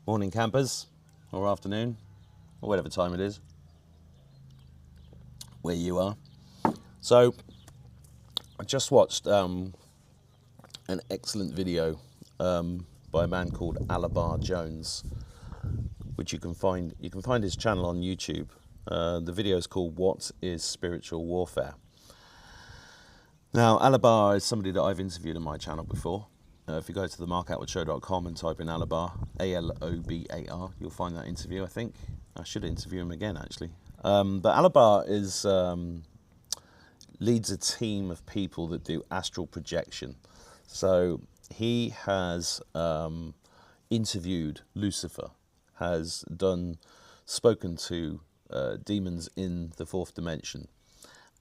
Morning campers, or afternoon, or whatever time it is, where you are. So, I just watched an excellent video by a man called Alabar Jones, which you can find his channel on YouTube. The video is called "What is Spiritual Warfare?" Now, Alabar is somebody that I've interviewed on my channel before. If you go to theMarkAttwoodShow.com and type in Alabar, A-L-O-B-A-R, you'll find that interview, I think. I should interview him again, actually. But Alabar leads a team of people that do astral projection. So he has interviewed Lucifer, has spoken to demons in the fourth dimension.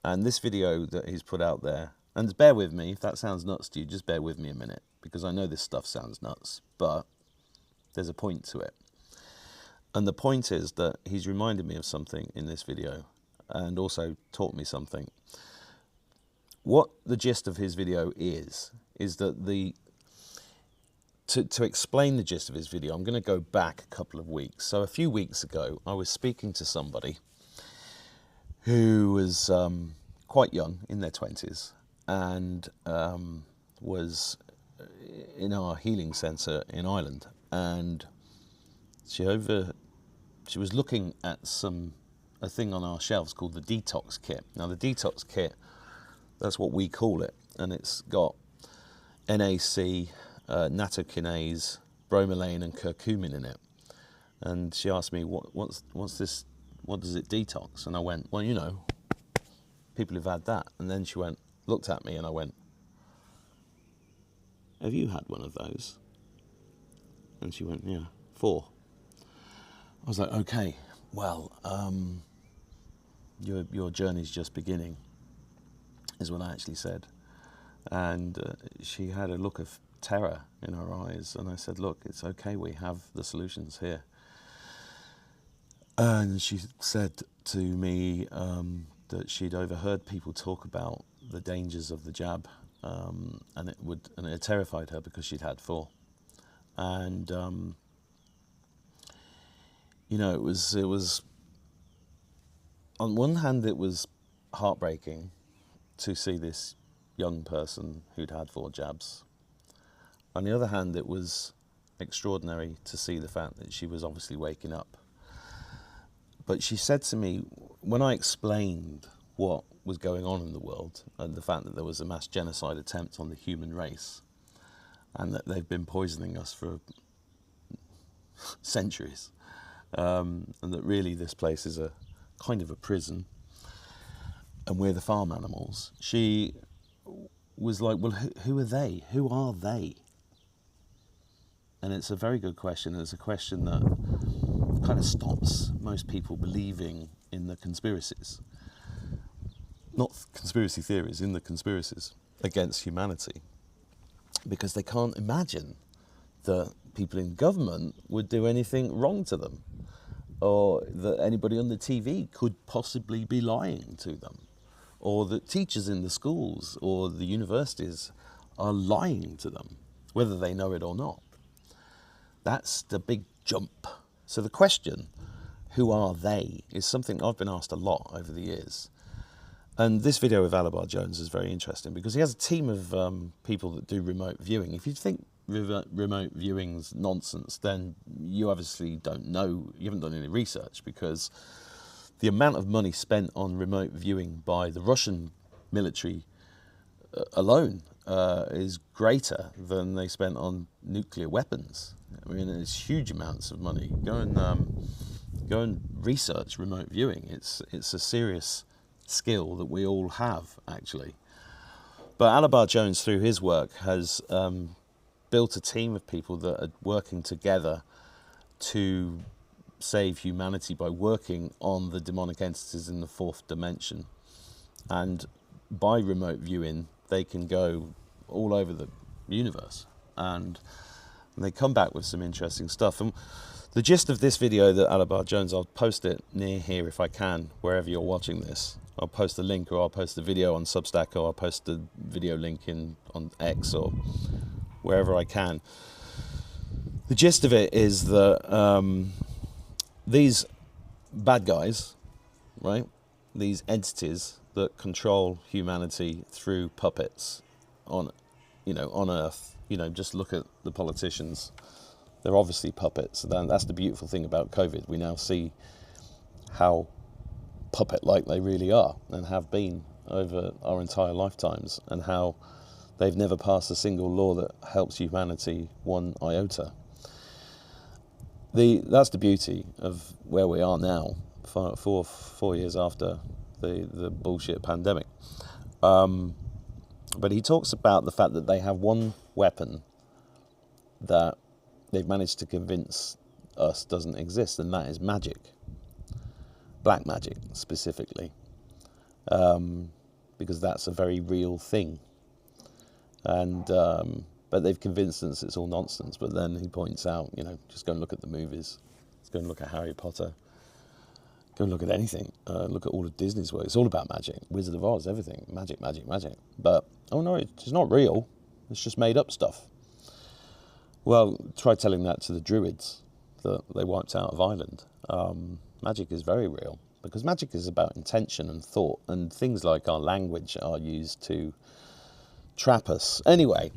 And this video that he's put out there, and bear with me, if that sounds nuts to you, just bear with me a minute, because I know this stuff sounds nuts, but there's a point to it. And the point is that he's reminded me of something in this video, and also taught me something. What the gist of his video is that to explain the gist of his video, I'm going to go back a couple of weeks. So a few weeks ago, I was speaking to somebody who was quite young, in their 20s, and was in our healing centre in Ireland, and she was looking at a thing on our shelves called the Detox Kit. Now the Detox Kit, that's what we call it, and it's got NAC, nattokinase, bromelain and curcumin in it. And she asked me, what's this, what does it detox? And I went, well, you know, people who've had that. And then she looked at me and I went, have you had one of those? And she went, yeah, 4. I was like, okay, well, your journey's just beginning, is what I actually said. And she had a look of terror in her eyes, and I said, look, it's okay, we have the solutions here. And she said to me that she'd overheard people talk about the dangers of the jab, and it terrified her because she'd had 4. And you know, it was on one hand it was heartbreaking to see this young person who'd had 4 jabs. On the other hand, it was extraordinary to see the fact that she was obviously waking up. But she said to me, when I explained what was going on in the world, and the fact that there was a mass genocide attempt on the human race, and that they've been poisoning us for centuries, and that really this place is a kind of a prison, and we're the farm animals, she was like, well, who are they? Who are they? And it's a very good question. It's a question that kind of stops most people believing in the conspiracies. Not conspiracy theories, in the conspiracies against humanity. Because they can't imagine that people in government would do anything wrong to them, or that anybody on the TV could possibly be lying to them, or that teachers in the schools or the universities are lying to them, whether they know it or not. That's the big jump. So the question, who are they, is something I've been asked a lot over the years. And this video with Alabar Jones is very interesting because he has a team of people that do remote viewing. If you think remote viewing's nonsense, then you obviously don't know, you haven't done any research, because the amount of money spent on remote viewing by the Russian military alone is greater than they spent on nuclear weapons. I mean, it's huge amounts of money. Go and research remote viewing. It's a serious skill that we all have, actually. But Alabar Jones, through his work, has built a team of people that are working together to save humanity by working on the demonic entities in the fourth dimension. And by remote viewing, they can go all over the universe, and they come back with some interesting stuff. And the gist of this video that Alabar Jones, I'll post it near here if I can, wherever you're watching this. I'll post a link, or I'll post the video on Substack, or I'll post the video link on X, or wherever I can. The gist of it is that these bad guys, right, these entities that control humanity through puppets on, on Earth, just look at the politicians. They're obviously puppets. That's the beautiful thing about COVID. We now see how puppet-like they really are and have been over our entire lifetimes, and how they've never passed a single law that helps humanity one iota. That's the beauty of where we are now, 4 years after the bullshit pandemic. But he talks about the fact that they have one weapon that they've managed to convince us doesn't exist, and that is magic. Black magic, specifically. Because that's a very real thing. And but they've convinced us it's all nonsense. But then he points out, just go and look at the movies. Just go and look at Harry Potter. Go and look at anything. Look at all of Disney's work. It's all about magic. Wizard of Oz, everything. Magic, magic, magic. But, oh no, it's not real. It's just made up stuff. Well, try telling that to the Druids that they wiped out of Ireland. Magic is very real, because magic is about intention and thought, and things like our language are used to trap us. Anyway,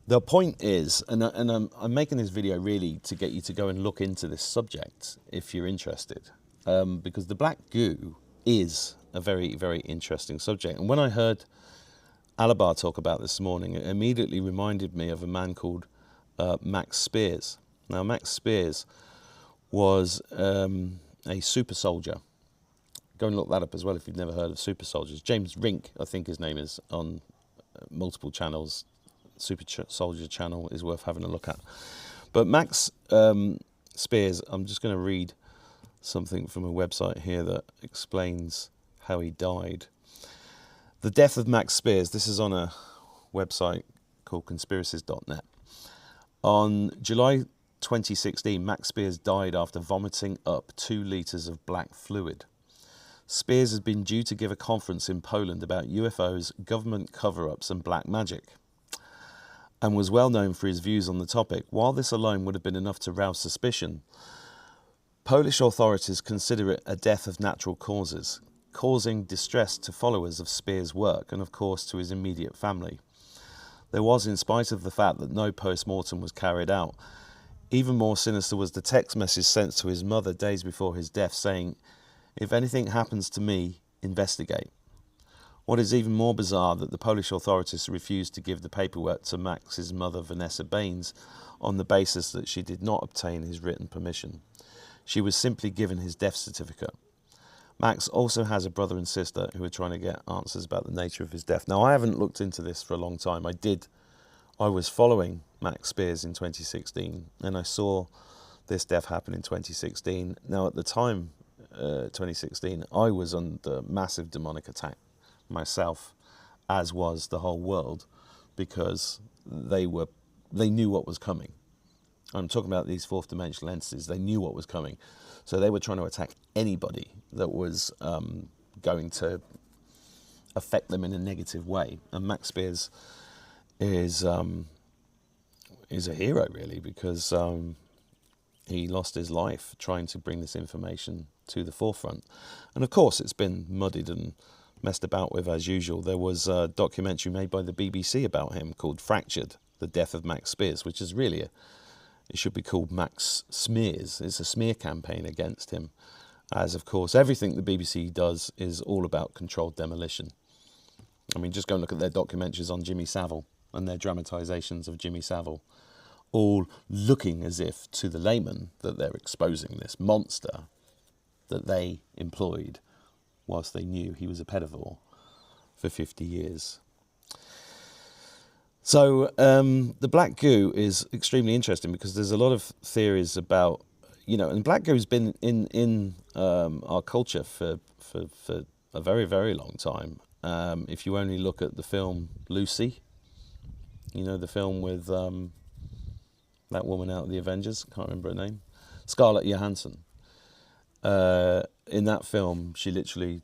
the point is, and I'm making this video really to get you to go and look into this subject if you're interested, because the black goo is a very, very interesting subject. And when I heard Alabar talk about this morning, it immediately reminded me of a man called Max Spears. Now, Max Spears was a super soldier. Go and look that up as well if you've never heard of super soldiers. James Rink, I think his name is, on multiple channels. Super Soldier channel is worth having a look at. But Max Spears, I'm just going to read something from a website here that explains how he died. The death of Max Spears, this is on a website called conspiracies.net. On July 2016, Max Spears died after vomiting up 2 litres of black fluid. Spears had been due to give a conference in Poland about UFOs, government cover-ups and black magic, and was well known for his views on the topic. While this alone would have been enough to rouse suspicion, Polish authorities consider it a death of natural causes, causing distress to followers of Spears' work and of course to his immediate family. There was, in spite of the fact that no post-mortem was carried out. Even more sinister was the text message sent to his mother days before his death saying, "If anything happens to me, investigate." What is even more bizarre that the Polish authorities refused to give the paperwork to Max's mother, Vanessa Baines, on the basis that she did not obtain his written permission. She was simply given his death certificate. Max also has a brother and sister who are trying to get answers about the nature of his death. Now, I haven't looked into this for a long time. I was following Max Spears in 2016, and I saw this death happen in 2016. Now, at the time, 2016, I was under massive demonic attack myself, as was the whole world, because they knew what was coming. I'm talking about these fourth dimensional entities. They knew what was coming. So they were trying to attack anybody that was going to affect them in a negative way. And Max Spears is a hero, really, because he lost his life trying to bring this information to the forefront. And of course, it's been muddied and messed about with as usual. There was a documentary made by the BBC about him called Fractured, The Death of Max Spears, which is really it should be called Max Smears. It's a smear campaign against him, as of course everything the BBC does is all about controlled demolition. I mean, just go and look at their documentaries on Jimmy Savile and their dramatisations of Jimmy Savile, all looking as if to the layman that they're exposing this monster that they employed whilst they knew he was a pedophile for 50 years. So the black goo is extremely interesting because there's a lot of theories about, and black goo's been in our culture for a very, very long time. If you only look at the film Lucy, the film with that woman out of the Avengers, can't remember her name, Scarlett Johansson. In that film, she literally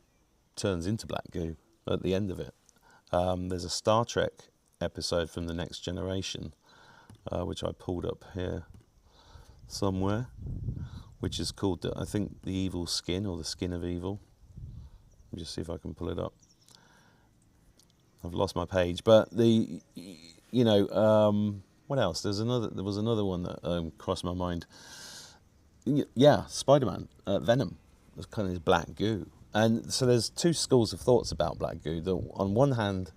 turns into black goo at the end of it. There's a Star Trek episode from The Next Generation, which I pulled up here somewhere, which is called, I think, The Evil Skin, or The Skin of Evil. Let me just see if I can pull it up. I've lost my page, but what else? There was another one that crossed my mind. Yeah, Spider-Man, Venom. It's kind of his black goo. And so there's two schools of thoughts about black goo. On one hand,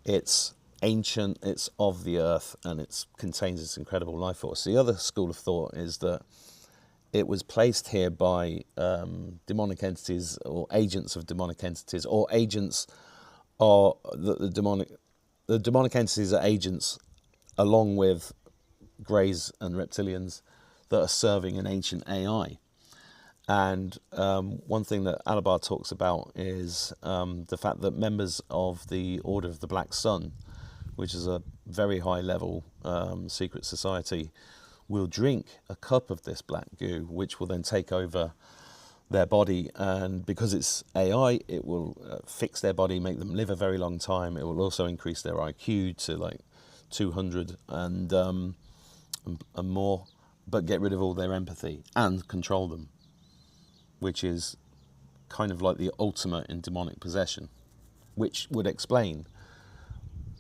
it's ancient, it's of the earth, and it contains this incredible life force. The other school of thought is that it was placed here by demonic entities, or agents of demonic entities, or agents, or the demonic entities are agents, along with greys and reptilians, that are serving an ancient AI. And one thing that Alabar talks about is the fact that members of the Order of the Black Sun, which is a very high level secret society, will drink a cup of this black goo, which will then take over their body, and because it's AI, it will fix their body, make them live a very long time. It will also increase their IQ to like 200 and more, but get rid of all their empathy and control them, which is kind of like the ultimate in demonic possession, which would explain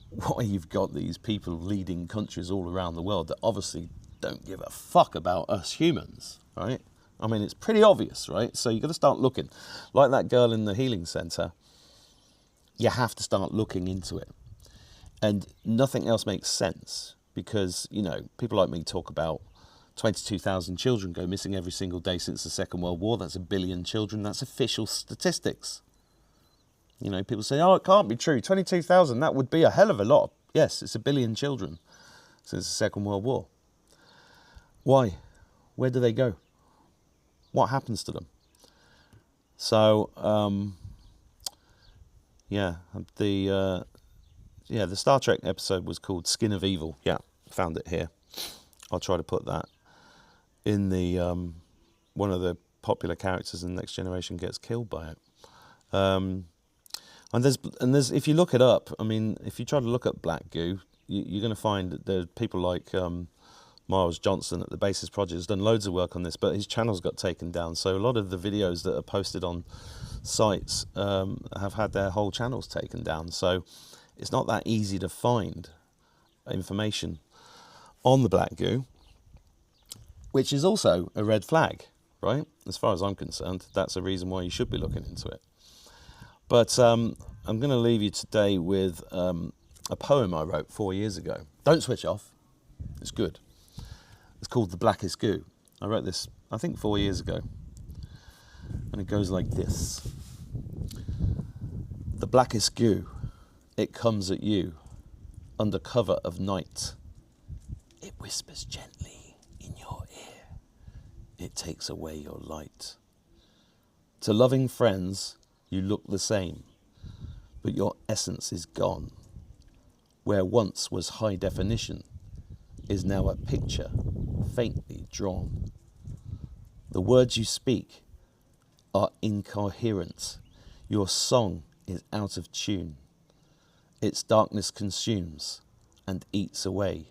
why you've got these people leading countries all around the world that obviously don't give a fuck about us humans, right? I mean, it's pretty obvious, right? So you've got to start looking. Like that girl in the healing centre, you have to start looking into it. And nothing else makes sense because, people like me talk about 22,000 children go missing every single day since the Second World War. That's 1 billion children. That's official statistics. People say, oh, it can't be true. 22,000, that would be a hell of a lot. Yes, it's 1 billion children since the Second World War. Why? Where do they go? What happens to them? So, the Star Trek episode was called Skin of Evil. Yeah, found it here. I'll try to put that in the one of the popular characters in Next Generation gets killed by it. And there's if you look it up, I mean, if you try to look up black goo, you're going to find that there are people like Miles Johnson at the Basis Project has done loads of work on this, but his channel's got taken down. So a lot of the videos that are posted on sites have had their whole channels taken down. So it's not that easy to find information on the black goo, which is also a red flag, right? As far as I'm concerned, that's a reason why you should be looking into it. But I'm going to leave you today with a poem I wrote 4 years ago. Don't switch off. It's good. It's called The Blackest Goo. I wrote this, I think, 4 years ago. And it goes like this. The blackest goo, it comes at you under cover of night. It whispers gently in your ear. It takes away your light. To loving friends, you look the same, but your essence is gone. Where once was high definition is now a picture faintly drawn. The words you speak are incoherent. Your song is out of tune. Its darkness consumes and eats away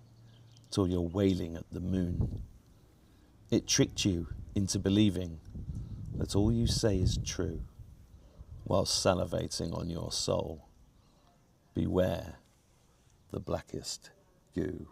till you're wailing at the moon. It tricked you into believing that all you say is true while salivating on your soul. Beware the blackest goo.